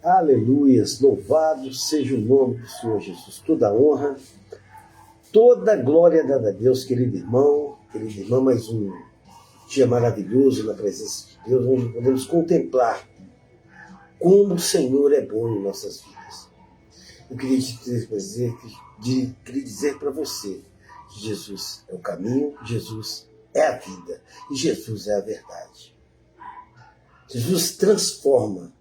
Aleluias, louvado seja o nome do Senhor Jesus. Toda honra, toda glória dada a Deus, querido irmão, querida irmã. Mais um dia maravilhoso na presença de Deus, onde podemos contemplar como o Senhor é bom em nossas vidas. Eu queria dizer para você que Jesus é o caminho, Jesus é a vida e Jesus é a verdade. Jesus transforma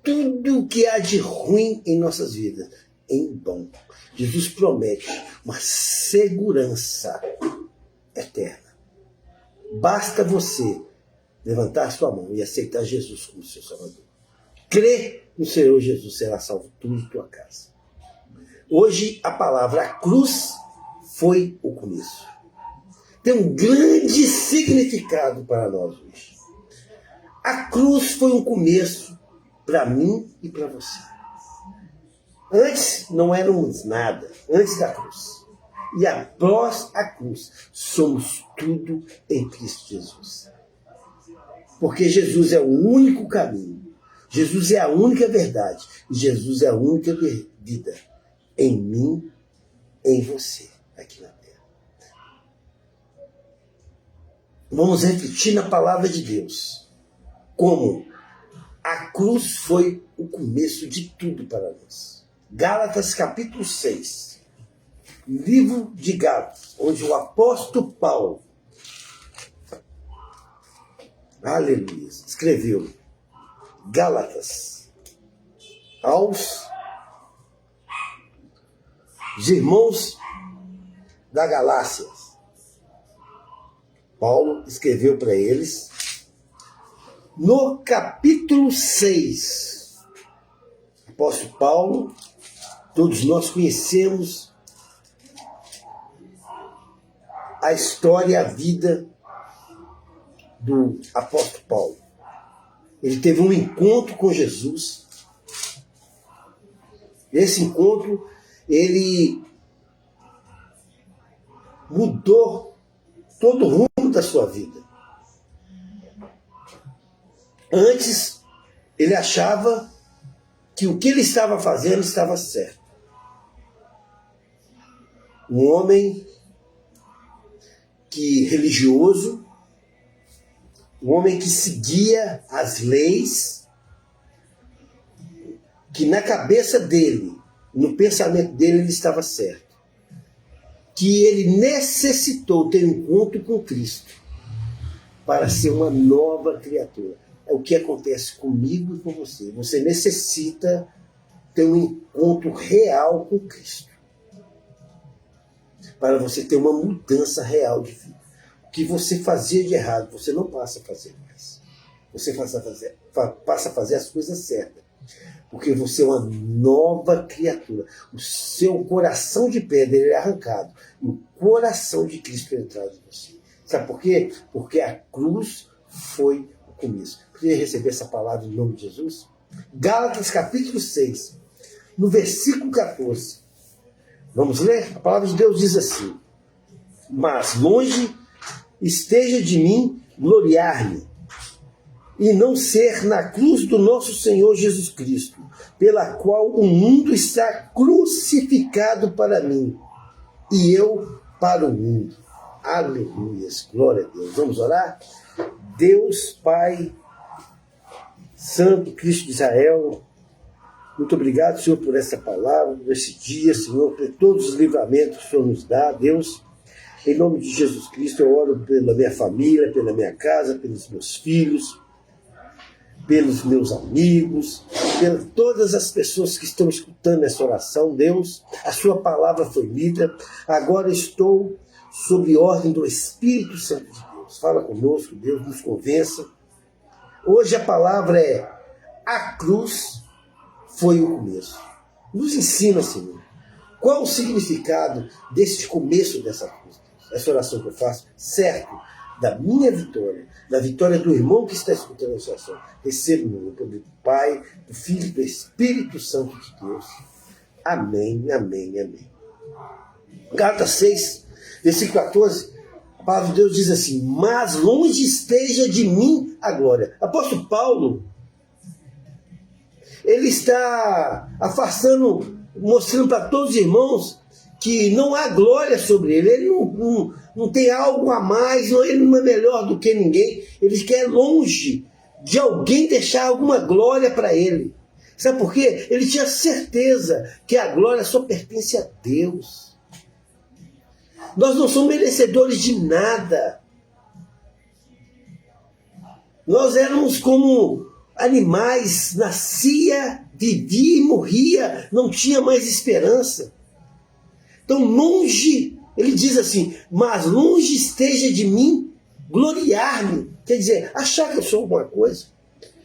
tudo o que há de ruim em nossas vidas em bom. Jesus promete uma segurança eterna. Basta você levantar sua mão e aceitar Jesus como seu Salvador. Crê no Senhor Jesus, será salvo tu e tua casa. Hoje a palavra cruz foi o começo. Tem um grande significado para nós hoje. A cruz foi um começo para mim e para você. Antes não éramos nada, antes da cruz. E após a cruz, somos tudo em Cristo Jesus. Porque Jesus é o único caminho, Jesus é a única verdade, e Jesus é a única vida em mim, em você, aqui na terra. Vamos refletir na palavra de Deus, como a cruz foi o começo de tudo para nós. Gálatas capítulo 6, livro de Gálatas, onde o apóstolo Paulo, aleluia, escreveu Gálatas aos irmãos da Galácia. Paulo escreveu para eles no capítulo 6. Apóstolo Paulo, todos nós conhecemos a história e a vida do apóstolo Paulo. Ele teve um encontro com Jesus. Esse encontro, ele mudou todo o rumo da sua vida. Antes, ele achava que o que ele estava fazendo estava certo. Um homem religioso, um homem que seguia as leis, que na cabeça dele, no pensamento dele, ele estava certo. Que ele necessitou ter um encontro com Cristo para ser uma nova criatura. É o que acontece comigo e com você. Você necessita ter um encontro real com Cristo para você ter uma mudança real de vida. O que você fazia de errado, você não passa a fazer mais. Você passa a fazer as coisas certas. Porque você é uma nova criatura. O seu coração de pedra é arrancado. E o coração de Cristo é entrado em você. Sabe por quê? Porque a cruz foi o começo. Queria receber essa palavra em nome de Jesus? Gálatas capítulo 6, no versículo 14. Vamos ler? A palavra de Deus diz assim: mas longe esteja de mim gloriar-me, e não ser na cruz do nosso Senhor Jesus Cristo, pela qual o mundo está crucificado para mim, e eu para o mundo. Aleluias, glória a Deus. Vamos orar? Deus, Pai Santo, Cristo de Israel, muito obrigado, Senhor, por essa palavra, por esse dia, Senhor, por todos os livramentos que o Senhor nos dá. Deus, em nome de Jesus Cristo, eu oro pela minha família, pela minha casa, pelos meus filhos, pelos meus amigos, por todas as pessoas que estão escutando essa oração. Deus, a sua palavra foi lida, agora estou sob ordem do Espírito Santo de Deus. Fala conosco, Deus, nos convença. Hoje a palavra é: a cruz foi o começo. Nos ensina, Senhor, qual o significado desse começo dessa cruz. Essa oração que eu faço, certo, da minha vitória, da vitória do irmão que está escutando essa oração. Recebo no poder do Pai, do Filho e do Espírito Santo de Deus. Amém, amém, amém. Gálatas 6, versículo 14, a palavra de Deus diz assim: mas longe esteja de mim a glória. Apóstolo Paulo, ele está afastando, mostrando para todos os irmãos que não há glória sobre ele. Ele não tem algo a mais, ele não é melhor do que ninguém. Ele quer longe de alguém deixar alguma glória para ele. Sabe por quê? Ele tinha certeza que a glória só pertence a Deus. Nós não somos merecedores de nada. Nós éramos como animais, nascia, vivia e morria, não tinha mais esperança. Então longe, ele diz assim, mas longe esteja de mim gloriar-me. Quer dizer, achar que eu sou alguma coisa.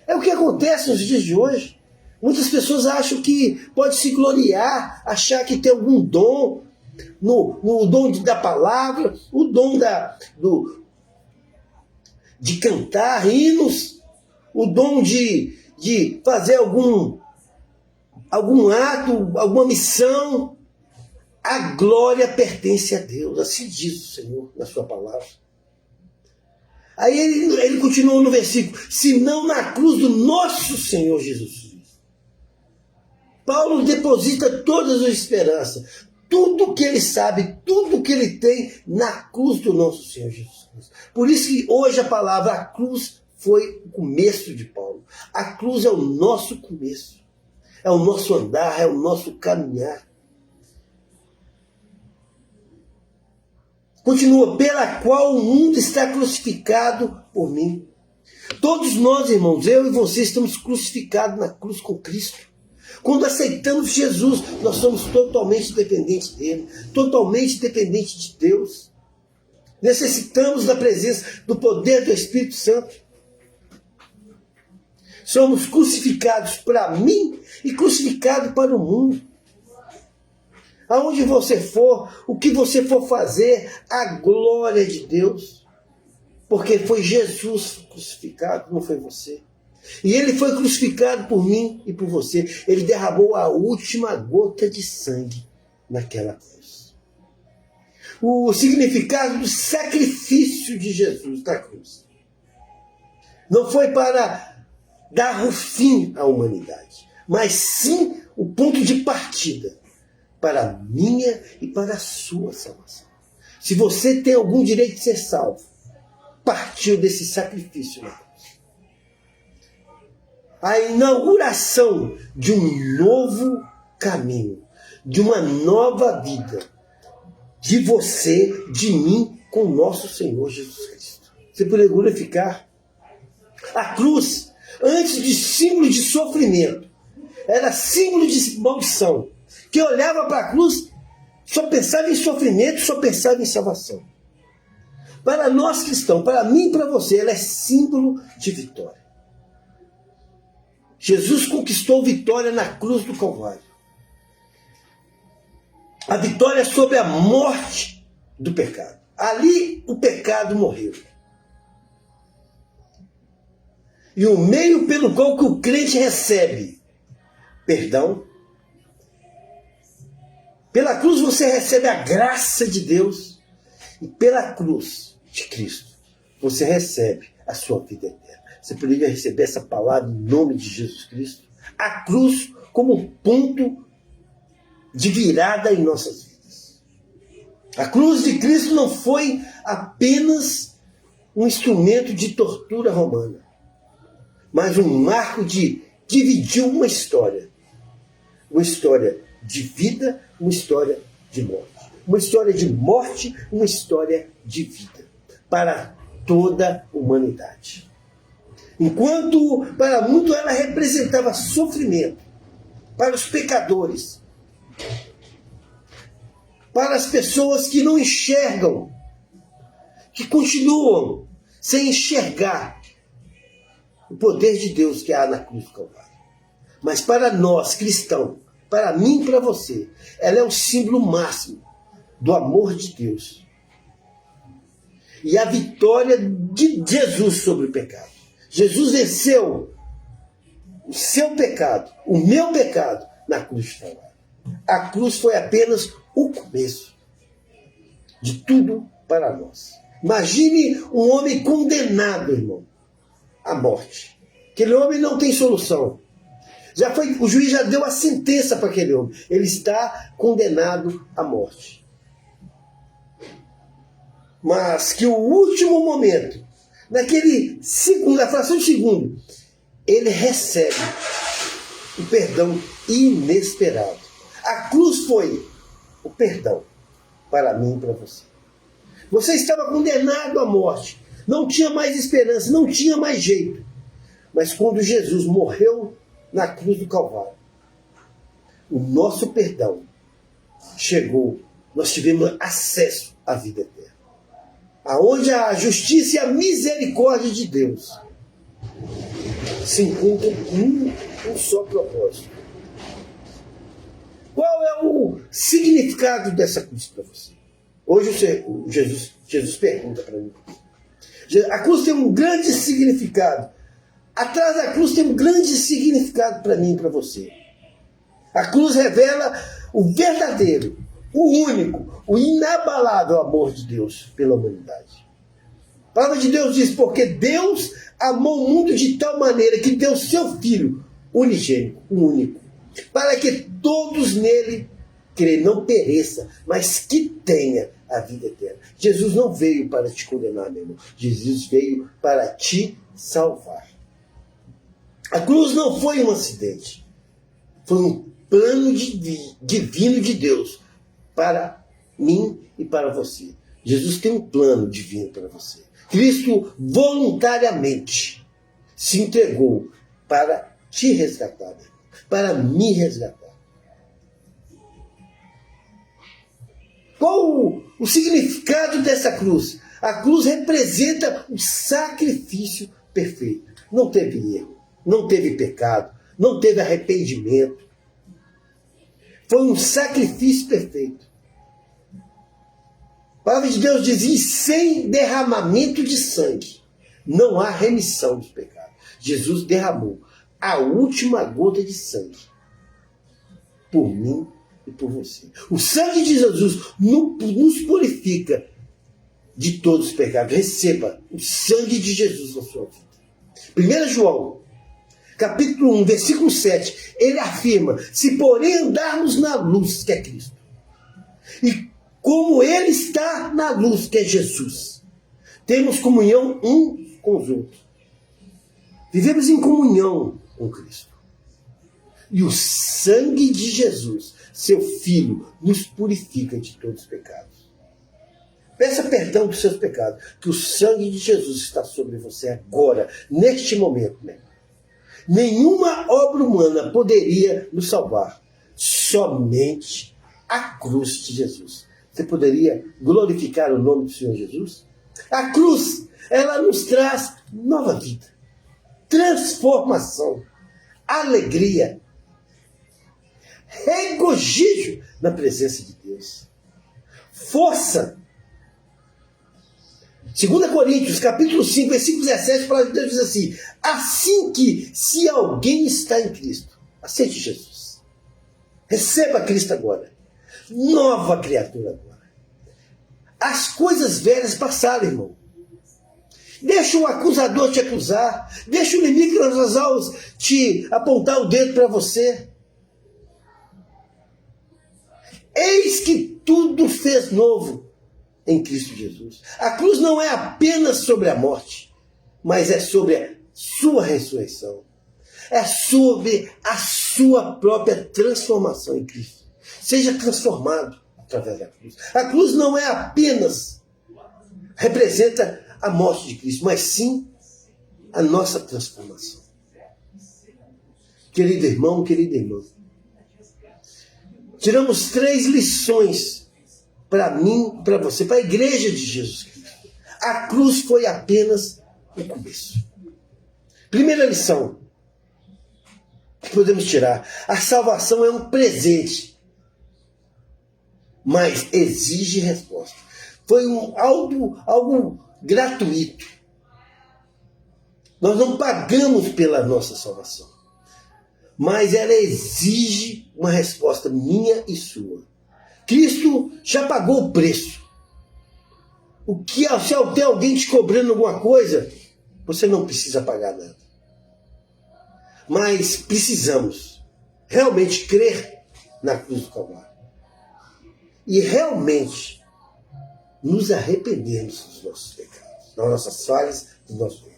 É o que acontece nos dias de hoje. Muitas pessoas acham que pode se gloriar, achar que tem algum dom, no dom da palavra, o dom de cantar hinos, o dom de fazer algum ato, alguma missão. A glória pertence a Deus, assim diz o Senhor na sua palavra. Aí ele continua no versículo, senão na cruz do nosso Senhor Jesus Cristo. Paulo deposita todas as esperanças, tudo que ele sabe, tudo que ele tem na cruz do nosso Senhor Jesus Cristo. Por isso que hoje a palavra a cruz foi o começo de Paulo. A cruz é o nosso começo, é o nosso andar, é o nosso caminhar. Continua, pela qual o mundo está crucificado por mim. Todos nós, irmãos, eu e você, estamos crucificados na cruz com Cristo. Quando aceitamos Jesus, nós somos totalmente dependentes dele, totalmente dependentes de Deus. Necessitamos da presença, do poder do Espírito Santo. Somos crucificados para mim e crucificados para o mundo. Aonde você for, o que você for fazer, a glória de Deus. Porque foi Jesus crucificado, não foi você. E ele foi crucificado por mim e por você. Ele derramou a última gota de sangue naquela cruz. O significado do sacrifício de Jesus na cruz não foi para dar o fim à humanidade, mas sim o ponto de partida para a minha e para a sua salvação. Se você tem algum direito de ser salvo, partiu desse sacrifício na cruz. A inauguração de um novo caminho, de uma nova vida, de você, de mim, com o nosso Senhor Jesus Cristo. Você poderia glorificar. A cruz, antes de símbolo de sofrimento, era símbolo de maldição. Quem olhava para a cruz só pensava em sofrimento, só pensava em salvação. Para nós cristãos, para mim e para você, ela é símbolo de vitória. Jesus conquistou vitória na cruz do Calvário. A vitória sobre a morte do pecado. Ali o pecado morreu. E o meio pelo qual que o crente recebe perdão. Pela cruz você recebe a graça de Deus. E pela cruz de Cristo você recebe a sua vida eterna. Você poderia receber essa palavra em nome de Jesus Cristo. A cruz como ponto de virada em nossas vidas. A cruz de Cristo não foi apenas um instrumento de tortura romana, mas um marco de dividir uma história. Uma história de vida, uma história de morte. Uma história de morte, uma história de vida. Para toda a humanidade. Enquanto para muito ela representava sofrimento para os pecadores, para as pessoas que não enxergam, que continuam sem enxergar o poder de Deus que há na cruz do Calvário. Mas para nós cristãos, para mim e para você, ela é o símbolo máximo do amor de Deus e a vitória de Jesus sobre o pecado. Jesus venceu o seu pecado, o meu pecado, na cruz de Calvário. A cruz foi apenas o começo de tudo para nós. Imagine um homem condenado, irmão, à morte. Aquele homem não tem solução. O juiz já deu a sentença para aquele homem. Ele está condenado à morte. Mas que o último momento, naquele segundo, na fração de segundo, ele recebe o perdão inesperado. A cruz foi o perdão para mim e para você. Você estava condenado à morte. Não tinha mais esperança, não tinha mais jeito. Mas quando Jesus morreu na cruz do Calvário, o nosso perdão chegou. Nós tivemos acesso à vida eterna. Aonde a justiça e a misericórdia de Deus se encontram com um só propósito. Qual é o significado dessa cruz para você? Hoje Jesus pergunta para mim. A cruz tem um grande significado. Atrás da cruz tem um grande significado para mim e para você. A cruz revela o verdadeiro, o único, o inabalável amor de Deus pela humanidade. A palavra de Deus diz, porque Deus amou o mundo de tal maneira que deu seu Filho unigênito, o único, para que todos nele creem, não pereça, mas que tenha a vida eterna. Jesus não veio para te condenar, meu irmão. Jesus veio para te salvar. A cruz não foi um acidente. Foi um plano divino de Deus para mim e para você. Jesus tem um plano divino para você. Cristo voluntariamente se entregou para te resgatar, para me resgatar. Qual o significado dessa cruz? A cruz representa o sacrifício perfeito. Não teve erro, não teve pecado, não teve arrependimento. Foi um sacrifício perfeito. A palavra de Deus diz, e sem derramamento de sangue não há remissão dos pecados. Jesus derramou a última gota de sangue por mim e por você. O sangue de Jesus nos purifica de todos os pecados. Receba o sangue de Jesus na sua vida. 1 João, capítulo 1, versículo 7, ele afirma, se porém andarmos na luz, que é Cristo, e como ele está na luz, que é Jesus, temos comunhão uns com os outros. Vivemos em comunhão com Cristo. E o sangue de Jesus, seu Filho, nos purifica de todos os pecados. Peça perdão dos seus pecados, que o sangue de Jesus está sobre você agora, neste momento, né? Nenhuma obra humana poderia nos salvar. Somente a cruz de Jesus. Você poderia glorificar o nome do Senhor Jesus? A cruz, ela nos traz nova vida, transformação, alegria, regozijo na presença de Deus, força. 2 Coríntios, capítulo 5, versículo 17, a palavra de Deus diz assim, assim que, se alguém está em Cristo, aceite Jesus. Receba Cristo agora. Nova criatura agora. As coisas velhas passaram, irmão. Deixa o acusador te acusar. Deixa o inimigo das aulas te apontar o dedo para você. Eis que tudo fez novo em Cristo Jesus. A cruz não é apenas sobre a morte, mas é sobre a sua ressurreição. É sobre a sua própria transformação em Cristo. Seja transformado através da cruz. A cruz não é apenas representa a morte de Cristo, mas sim a nossa transformação. Querido irmão, querida irmã, tiramos 3 lições para mim, para você, para a igreja de Jesus Cristo. A cruz foi apenas o começo. Primeira lição que podemos tirar: a salvação é um presente, mas exige resposta. Foi algo gratuito. Nós não pagamos pela nossa salvação, mas ela exige uma resposta minha e sua. Cristo já pagou o preço. Se tem alguém te cobrando alguma coisa, você não precisa pagar nada. Mas precisamos realmente crer na cruz do Calvário. E realmente nos arrependermos dos nossos pecados, das nossas falhas, dos nossos erros.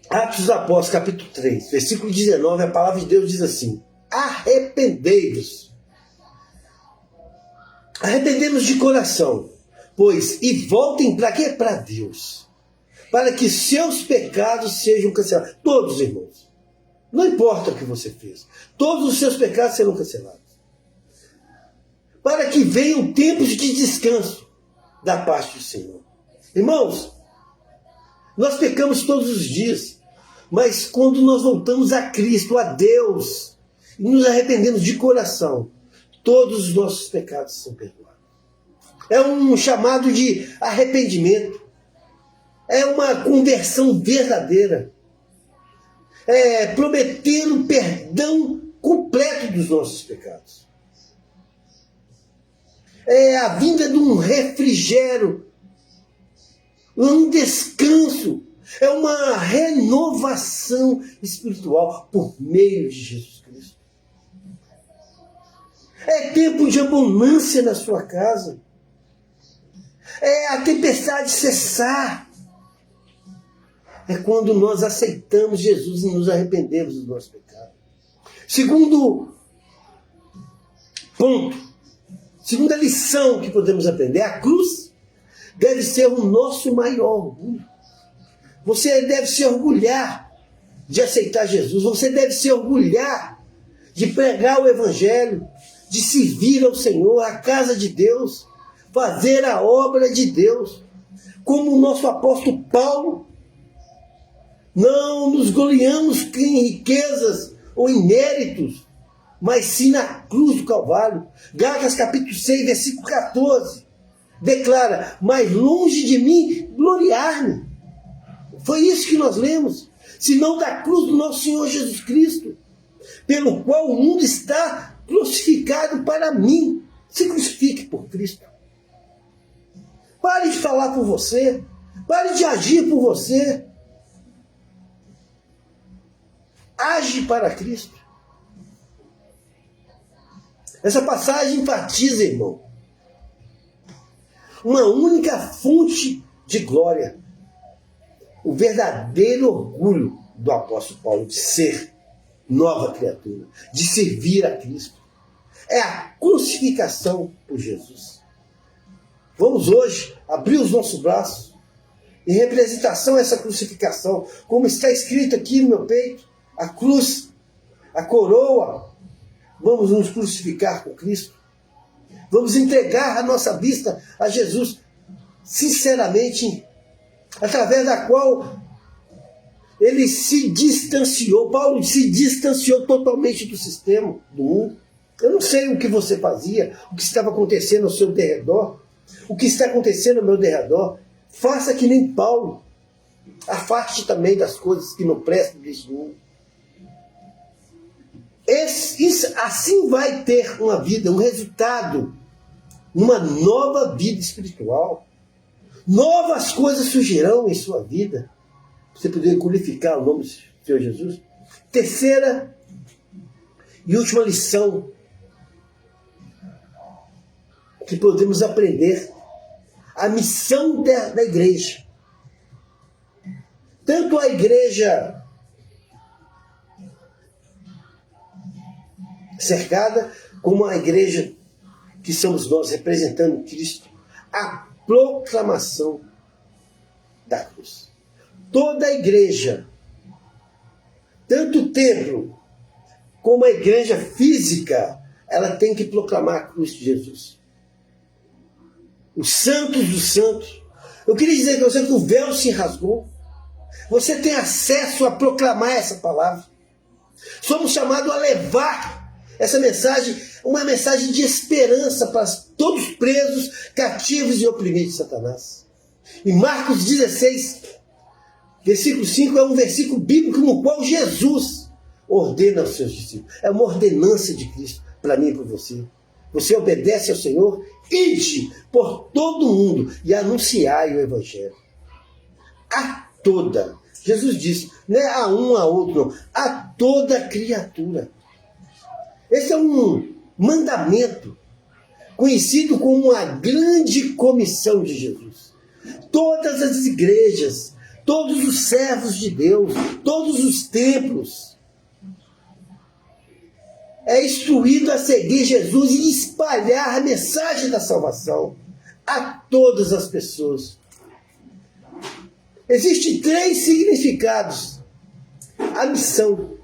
Atos dos Apóstolos, capítulo 3, versículo 19, a palavra de Deus diz assim: arrependei-vos. Arrependemos de coração, pois, e voltem para quê? Para Deus. Para que seus pecados sejam cancelados. Todos, irmãos. Não importa o que você fez. Todos os seus pecados serão cancelados. Para que venham tempos de descanso da parte do Senhor. Irmãos, nós pecamos todos os dias. Mas quando nós voltamos a Cristo, a Deus, e nos arrependemos de coração, todos os nossos pecados são perdoados. É um chamado de arrependimento. É uma conversão verdadeira. É prometer o perdão completo dos nossos pecados. É a vinda de um refrigério, um descanso. É uma renovação espiritual por meio de Jesus Cristo. É tempo de abundância na sua casa. É a tempestade cessar. É quando nós aceitamos Jesus e nos arrependemos dos nossos pecados. Segundo ponto, segunda lição que podemos aprender, a cruz deve ser o nosso maior orgulho. Você deve se orgulhar de aceitar Jesus. Você deve se orgulhar de pregar o Evangelho, de servir ao Senhor, a casa de Deus, fazer a obra de Deus. Como o nosso apóstolo Paulo, não nos gloriamos em riquezas ou em méritos, mas sim na cruz do Calvário. Gálatas capítulo 6, versículo 14, declara: mas longe de mim gloriar-me. Foi isso que nós lemos. Senão da cruz do nosso Senhor Jesus Cristo, pelo qual o mundo está crucificado para mim. Se crucifique por Cristo. Pare de falar por você. Pare de agir por você. Age para Cristo. Essa passagem enfatiza, irmão, uma única fonte de glória. O verdadeiro orgulho do apóstolo Paulo de ser nova criatura, de servir a Cristo, é a crucificação por Jesus. Vamos hoje abrir os nossos braços em representação a essa crucificação, como está escrito aqui no meu peito, a cruz, a coroa. Vamos nos crucificar com Cristo. Vamos entregar a nossa vista a Jesus, sinceramente, através da qual ele se distanciou. Paulo se distanciou totalmente do sistema, do mundo. Eu não sei o que você fazia, o que estava acontecendo ao seu derredor, o que está acontecendo ao meu derredor. Faça que nem Paulo. Afaste também das coisas que não prestam deste mundo. Assim vai ter uma vida, um resultado, uma nova vida espiritual. Novas coisas surgirão em sua vida. Você poder glorificar o nome do Senhor Jesus. Terceira e última lição que podemos aprender: a missão da igreja. Tanto a igreja cercada, como a igreja que somos nós, representando Cristo, a proclamação da cruz. Toda a igreja, tanto o templo como a igreja física, ela tem que proclamar a cruz de Jesus. Os santos dos santos. Eu queria dizer para você que o véu se rasgou. Você tem acesso a proclamar essa palavra. Somos chamados a levar essa mensagem, uma mensagem de esperança para todos presos, cativos e oprimidos de Satanás. Em Marcos 16, versículo 5, é um versículo bíblico no qual Jesus ordena aos seus discípulos. É uma ordenança de Cristo para mim e para você. Você obedece ao Senhor, ide por todo o mundo e anunciai o Evangelho a toda Jesus disse, não é a um, a outro, não, a toda criatura. Esse é um mandamento conhecido como a grande comissão de Jesus. Todas as igrejas, todos os servos de Deus, todos os templos, é instruído a seguir Jesus e espalhar a mensagem da salvação a todas as pessoas. Existem 3 significados. A missão.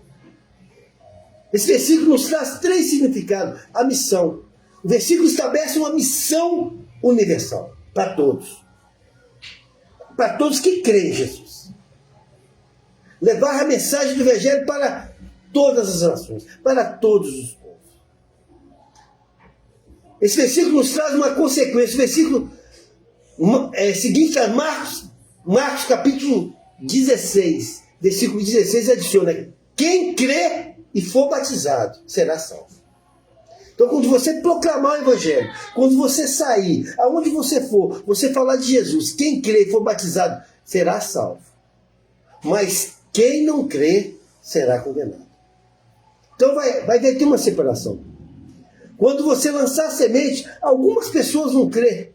Esse versículo nos traz 3 significados. A missão. O versículo estabelece uma missão universal para todos. Para todos que creem em Jesus. Levar a mensagem do Evangelho para todas as nações, para todos os povos. Esse versículo nos traz uma consequência. O versículo seguinte a Marcos capítulo 16, versículo 16 adiciona: quem crê e for batizado será salvo. Então, quando você proclamar o Evangelho, quando você sair, aonde você for, você falar de Jesus, quem crê e for batizado será salvo. Mas quem não crê será condenado. Então vai ter uma separação. Quando você lançar a semente, algumas pessoas vão crer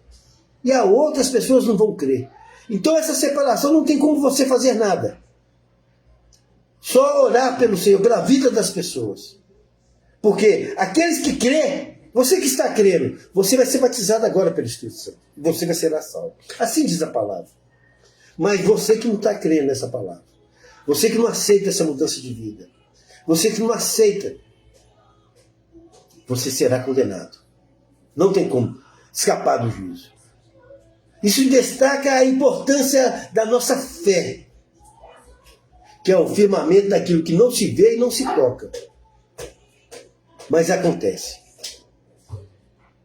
e a outras pessoas não vão crer. Então essa separação não tem como você fazer nada. Só orar pelo Senhor, pela vida das pessoas. Porque aqueles que crêem, você que está crendo, você vai ser batizado agora pelo Espírito Santo. Você vai ser salvo. Assim diz a palavra. Mas você que não está crendo nessa palavra, você que não aceita essa mudança de vida, você que não aceita, você será condenado. Não tem como escapar do juízo. Isso destaca a importância da nossa fé, que é o firmamento daquilo que não se vê e não se toca. Mas acontece.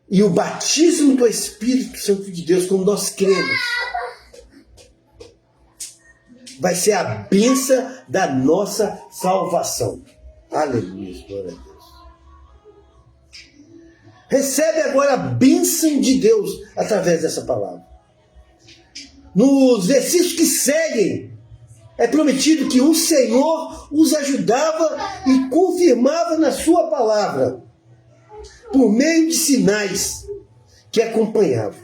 E o batismo do Espírito Santo de Deus, como nós cremos, vai ser a bênção da nossa salvação. Aleluia, glória a Deus. Recebe agora a bênção de Deus através dessa palavra. Nos versículos que seguem, é prometido que o Senhor os ajudava e confirmava na sua palavra, por meio de sinais que acompanhavam.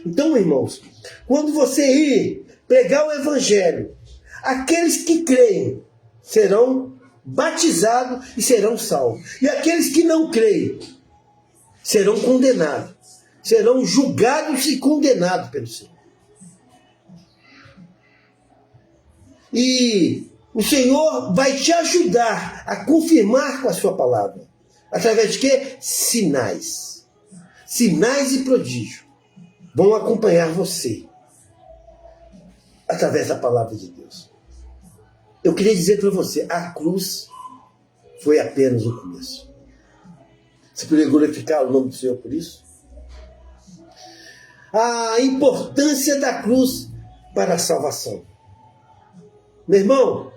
Então, irmãos, quando você ir pregar o Evangelho, aqueles que creem serão batizados e serão salvos. E aqueles que não creem serão condenados. Serão julgados e condenados pelo Senhor. E o Senhor vai te ajudar a confirmar com a sua palavra. Através de quê? Sinais. Sinais e prodígios vão acompanhar você. Através da palavra de Deus. Eu queria dizer para você, a cruz foi apenas o começo. Você poderia glorificar o nome do Senhor por isso? A importância da cruz para a salvação. Meu irmão,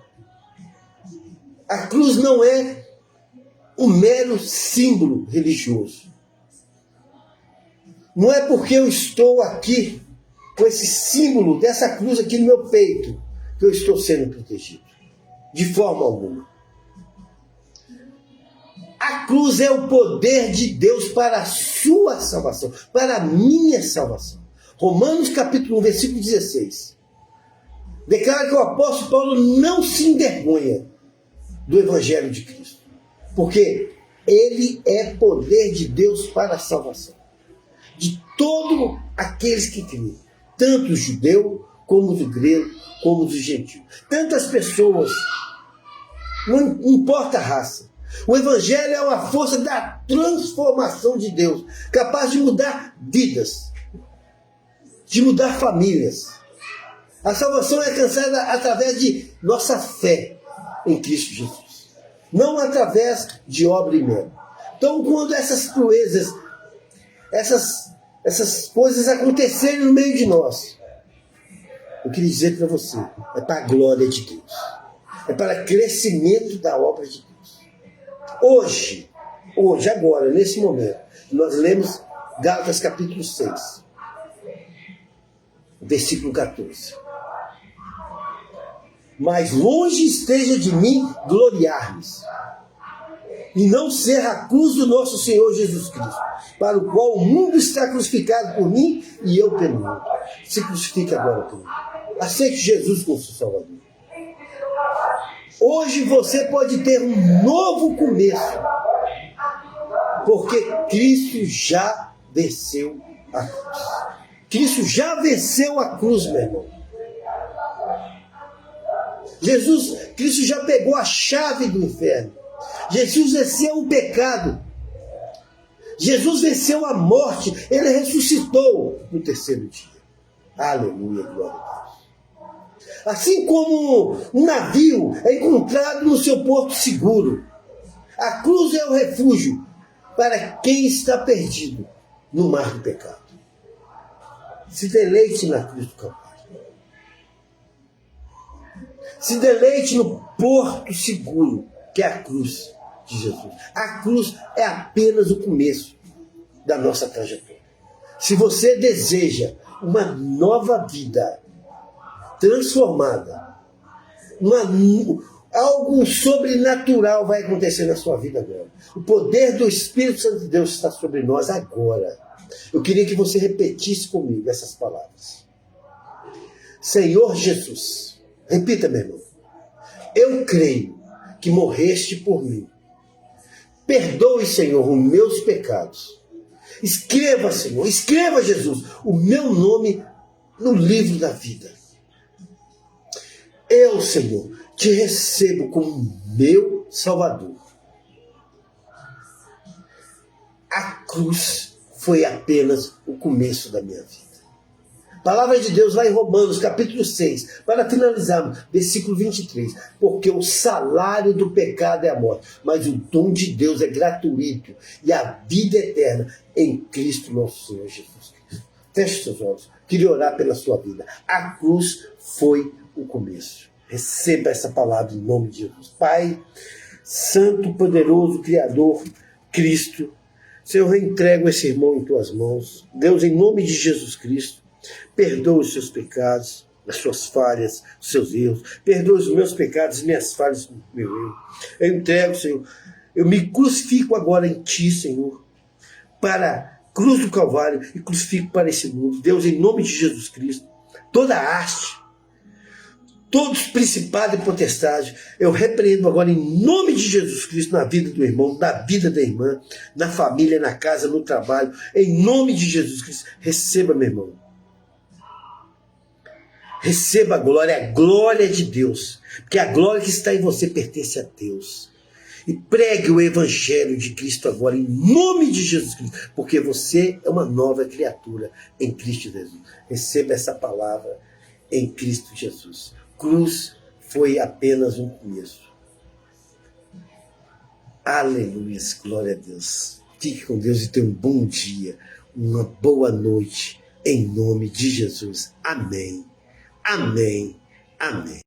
a cruz não é um mero símbolo religioso. Não é porque eu estou aqui com esse símbolo dessa cruz aqui no meu peito que eu estou sendo protegido. De forma alguma. A cruz é o poder de Deus para a sua salvação, para a minha salvação. Romanos capítulo 1, versículo 16. Declara que o apóstolo Paulo não se envergonha do Evangelho de Cristo. Porque ele é poder de Deus para a salvação. De todos aqueles que creem. Tanto o judeu, como do grego, como do gentio. Tantas pessoas, não importa a raça. O Evangelho é uma força da transformação de Deus, capaz de mudar vidas, de mudar famílias. A salvação é alcançada através de nossa fé em Cristo Jesus, não através de obra e mérito. Então, quando essas proezas, essas coisas acontecerem no meio de nós, eu queria dizer para você, é para a glória de Deus, é para o crescimento da obra de Deus. Hoje, agora, nesse momento, nós lemos Gálatas capítulo 6, versículo 14. Mas longe esteja de mim gloriar-me, e não ser a cruz do nosso Senhor Jesus Cristo, para o qual o mundo está crucificado por mim e eu pelo mundo. Se crucifique agora por mim. Aceite Jesus como seu Salvador. Hoje você pode ter um novo começo, porque Cristo já venceu a cruz. Cristo já venceu a cruz, meu irmão. Cristo já pegou a chave do inferno. Jesus venceu o pecado. Jesus venceu a morte. Ele ressuscitou no terceiro dia. Aleluia, glória a Deus. Assim como um navio é encontrado no seu porto seguro, a cruz é o refúgio para quem está perdido no mar do pecado. Se deleite na cruz do Calvário. Se deleite no porto seguro, que é a cruz de Jesus. A cruz é apenas o começo da nossa trajetória. Se você deseja uma nova vida transformada, algo sobrenatural vai acontecer na sua vida agora. O poder do Espírito Santo de Deus está sobre nós agora. Eu queria que você repetisse comigo essas palavras. Senhor Jesus, repita, meu irmão. Eu creio que morreste por mim. Perdoe, Senhor, os meus pecados. Escreva, Senhor, escreva, Jesus, o meu nome no livro da vida. Eu, Senhor, te recebo como meu Salvador. A cruz foi apenas o começo da minha vida. Palavra de Deus lá em Romanos, capítulo 6, para finalizarmos, versículo 23. Porque o salário do pecado é a morte, mas o dom de Deus é gratuito e a vida eterna em Cristo nosso Senhor Jesus Cristo. Feche seus olhos. Queria orar pela sua vida. A cruz foi o começo. Receba essa palavra em nome de Jesus. Pai, Santo, poderoso, Criador, Cristo, Senhor, eu entrego esse irmão em tuas mãos. Deus, em nome de Jesus Cristo, perdoa os seus pecados, as suas falhas, os seus erros. Perdoa os meus pecados, minhas falhas, meu erro. Eu entrego, Senhor. Eu me crucifico agora em Ti, Senhor, para a cruz do Calvário e crucifico para esse mundo. Deus, em nome de Jesus Cristo, toda a haste, todos os principados e potestades, eu repreendo agora em nome de Jesus Cristo na vida do irmão, na vida da irmã, na família, na casa, no trabalho. Em nome de Jesus Cristo, receba, meu irmão. Receba a glória de Deus, porque a glória que está em você pertence a Deus. E pregue o evangelho de Cristo agora, em nome de Jesus Cristo, porque você é uma nova criatura em Cristo Jesus. Receba essa palavra em Cristo Jesus. Cruz foi apenas um começo. Aleluia, glória a Deus. Fique com Deus e tenha um bom dia, uma boa noite, em nome de Jesus. Amém. Amém. Amém.